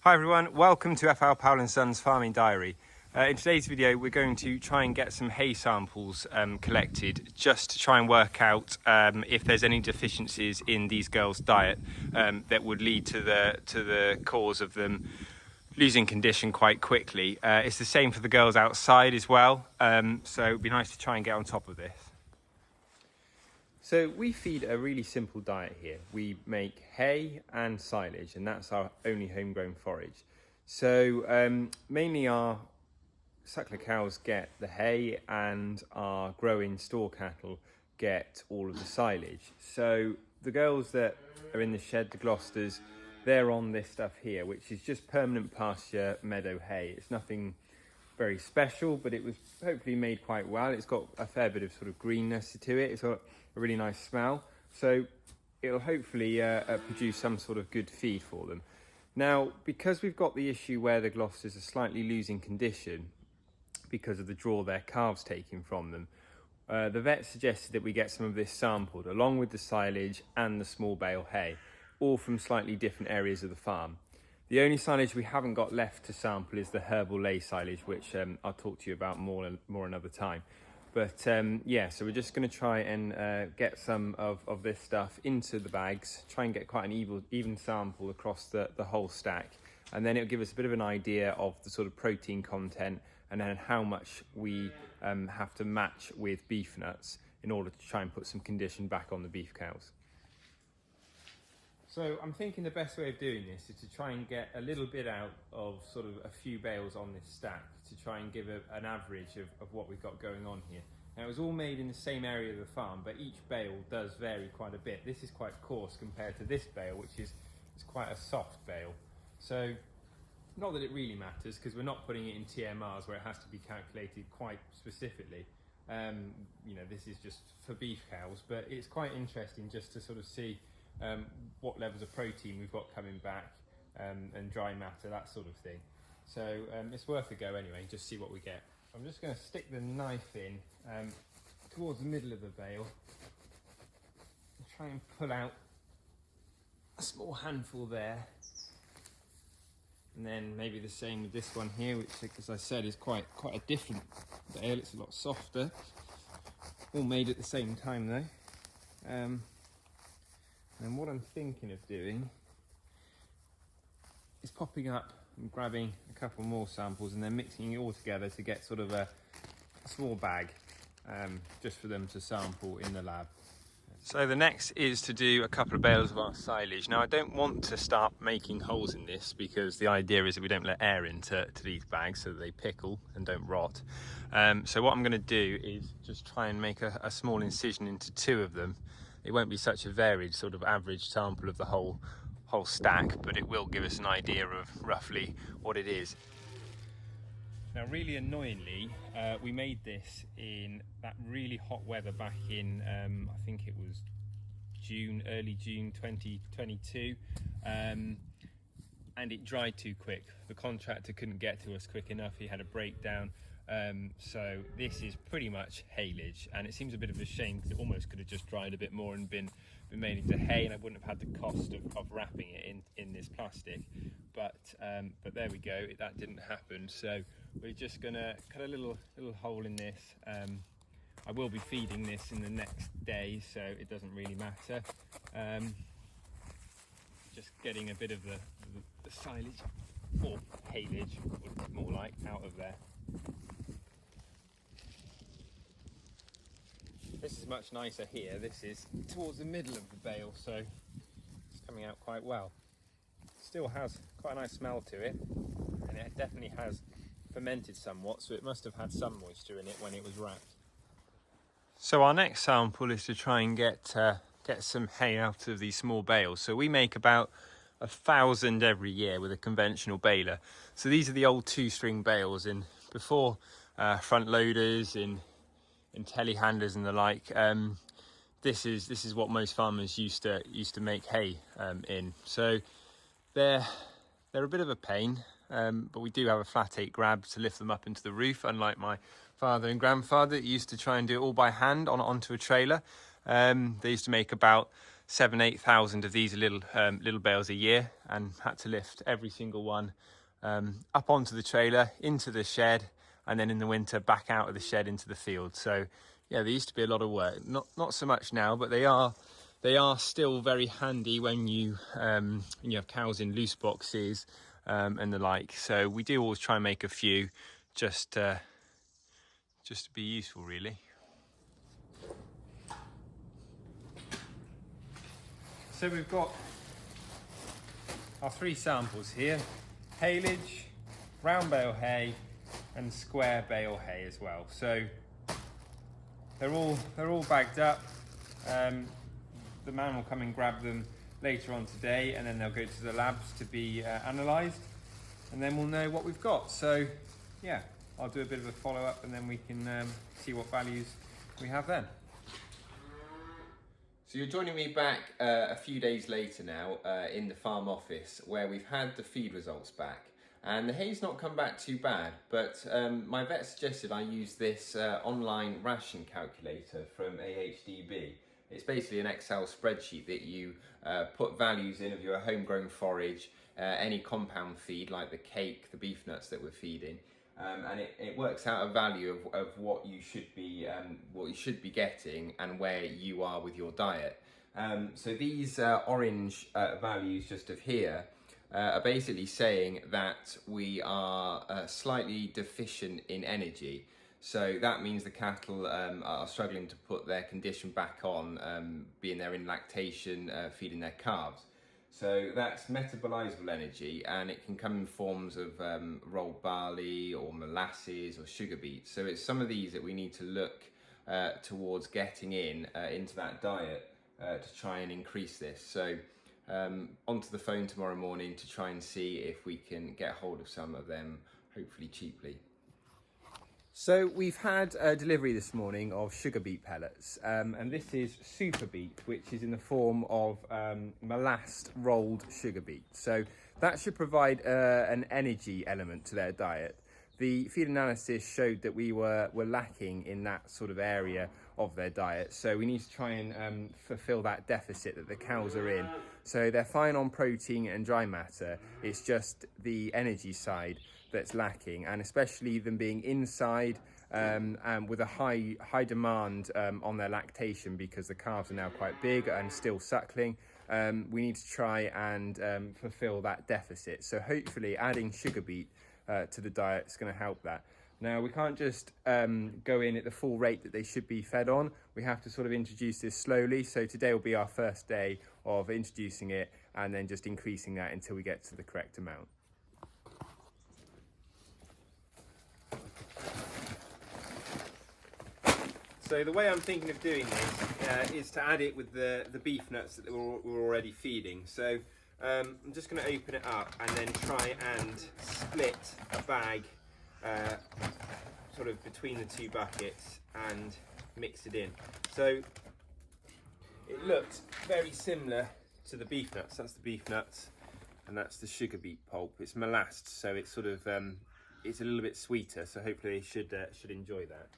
Hi everyone, welcome to FL Powell & Sons Farming Diary. In today's video we're going to try and get some hay samples collected just to try and work out if there's any deficiencies in these girls' diet that would lead to the cause of them losing condition quite quickly. It's the same for the girls outside as well, so it'd be nice to try and get on top of this. So we feed a really simple diet here. We make hay and silage, and that's our only homegrown forage. So mainly our suckler cows get the hay and our growing store cattle get all of the silage. So the girls that are in the shed, the Gloucesters, they're on this stuff here, which is just permanent pasture meadow hay. It's nothing very special, but it was hopefully made quite well. It's got a fair bit of sort of greenness to it. It's got a really nice smell, so it'll hopefully produce some sort of good feed for them. Now, because we've got the issue where the Gloucesters are slightly losing condition because of the draw their calves taking from them, the vet suggested that we get some of this sampled along with the silage and the small bale hay, all from slightly different areas of the farm. The only silage we haven't got left to sample is the herbal ley silage, which I'll talk to you about more another time. But yeah, so we're just going to try and get some of this stuff into the bags, try and get quite an even sample across the whole stack. And then it'll give us a bit of an idea of the sort of protein content and then how much we have to match with beef nuts in order to try and put some condition back on the beef cows. So I'm thinking the best way of doing this is to try and get a little bit out of sort of a few bales on this stack to try and give an average of what we've got going on here. Now it was all made in the same area of the farm, but each bale does vary quite a bit. This is quite coarse compared to this bale, which is quite a soft bale. So not that it really matters because we're not putting it in TMRs where it has to be calculated quite specifically. You know, this is just for beef cows, but it's quite interesting just to sort of see what levels of protein we've got coming back and dry matter, that sort of thing. So it's worth a go anyway, just see what we get. I'm just going to stick the knife in towards the middle of the bale and try and pull out a small handful there, and then maybe the same with this one here, which, as I said, is quite a different bale. It's a lot softer, all made at the same time though. And what I'm thinking of doing is popping up and grabbing a couple more samples and then mixing it all together to get sort of a small bag just for them to sample in the lab. So the next is to do a couple of bales of our silage. Now I don't want to start making holes in this because the idea is that we don't let air into these bags so that they pickle and don't rot. So what I'm going to do is just try and make a small incision into two of them. It won't be such a varied sort of average sample of the whole stack, but it will give us an idea of roughly what it is. Now, really annoyingly, we made this in that really hot weather back in, I think it was early June 2022, and it dried too quick. The contractor couldn't get to us quick enough. He had a breakdown. So this is pretty much haylage, and it seems a bit of a shame because it almost could have just dried a bit more and been made into hay, and I wouldn't have had the cost of wrapping it in this plastic. But there we go, that didn't happen. So we're just gonna cut a little hole in this. I will be feeding this in the next day, so it doesn't really matter. Just getting a bit of the silage, or haylage, more like, out of there. This is much nicer here. This is towards the middle of the bale, so it's coming out quite well. Still has quite a nice smell to it, and it definitely has fermented somewhat, so it must have had some moisture in it when it was wrapped. So our next sample is to try and get some hay out of these small bales. So we make about 1,000 every year with a conventional baler. So these are the old 2-string bales, and before front loaders and telehandlers and the like, this is what most farmers used to make hay in. So they're a bit of a pain, but we do have a flat 8 grab to lift them up into the roof, unlike my father and grandfather that used to try and do it all by hand onto a trailer. They used to make about 8,000 of these little bales a year, and had to lift every single one up onto the trailer, into the shed, and then in the winter back out of the shed into the field. So yeah, they used to be a lot of work. Not so much now, but they are still very handy when you have cows in loose boxes and the like. So we do always try and make a few just to be useful, really. So we've got our 3 samples here: haylage, round bale hay, and square bale hay as well. So they're all bagged up. The man will come and grab them later on today, and then they'll go to the labs to be analysed, and then we'll know what we've got. So yeah, I'll do a bit of a follow-up, and then we can see what values we have then. So you're joining me back a few days later now in the farm office, where we've had the feed results back, and the hay's not come back too bad, but my vet suggested I use this online ration calculator from AHDB. It's basically an Excel spreadsheet that you put values in of your homegrown forage, any compound feed like the cake, the beef nuts that we're feeding, and it works out a value of what you should be getting and where you are with your diet. So these orange values just of here are basically saying that we are slightly deficient in energy. So that means the cattle are struggling to put their condition back on, being they're in lactation, feeding their calves. So that's metabolizable energy, and it can come in forms of rolled barley or molasses or sugar beets. So it's some of these that we need to look towards getting into that diet to try and increase this. So onto the phone tomorrow morning to try and see if we can get hold of some of them, hopefully cheaply. So we've had a delivery this morning of sugar beet pellets, and this is super beet, which is in the form of molassed rolled sugar beet. So that should provide an energy element to their diet. The feed analysis showed that we were lacking in that sort of area of their diet, so we need to try and fulfill that deficit that the cows are in. So they're fine on protein and dry matter, it's just the energy side that's lacking, and especially them being inside and with a high demand on their lactation, because the calves are now quite big and still suckling. We need to try and fulfill that deficit. So hopefully adding sugar beet to the diet is going to help that. Now, we can't just go in at the full rate that they should be fed on. We have to sort of introduce this slowly. So today will be our first day of introducing it, and then just increasing that until we get to the correct amount. So the way I'm thinking of doing this is to add it with the beef nuts that we're already feeding. So I'm just going to open it up and then try and split a bag sort of between the 2 buckets and mix it in. So it looks very similar to the beef nuts. That's the beef nuts, and that's the sugar beet pulp. It's molassed, so it's sort of it's a little bit sweeter. So hopefully they should enjoy that.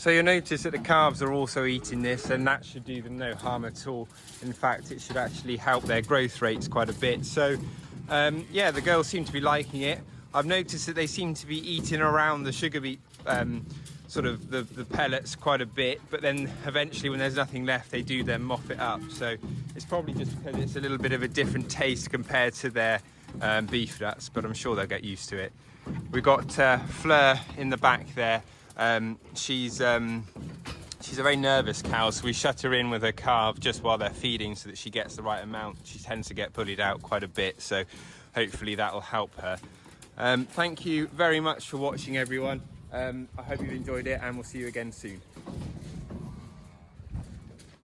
So you'll notice that the calves are also eating this, and that should do them no harm at all. In fact, it should actually help their growth rates quite a bit. So yeah, the girls seem to be liking it. I've noticed that they seem to be eating around the sugar beet, sort of the pellets quite a bit, but then eventually when there's nothing left, they do then mop it up. So it's probably just because it's a little bit of a different taste compared to their beef nuts, but I'm sure they'll get used to it. We've got Fleur in the back there. She's a very nervous cow, so we shut her in with her calf just while they're feeding so that she gets the right amount. She tends to get bullied out quite a bit, so hopefully that will help her. Thank you very much for watching, everyone. I hope you've enjoyed it, and we'll see you again soon.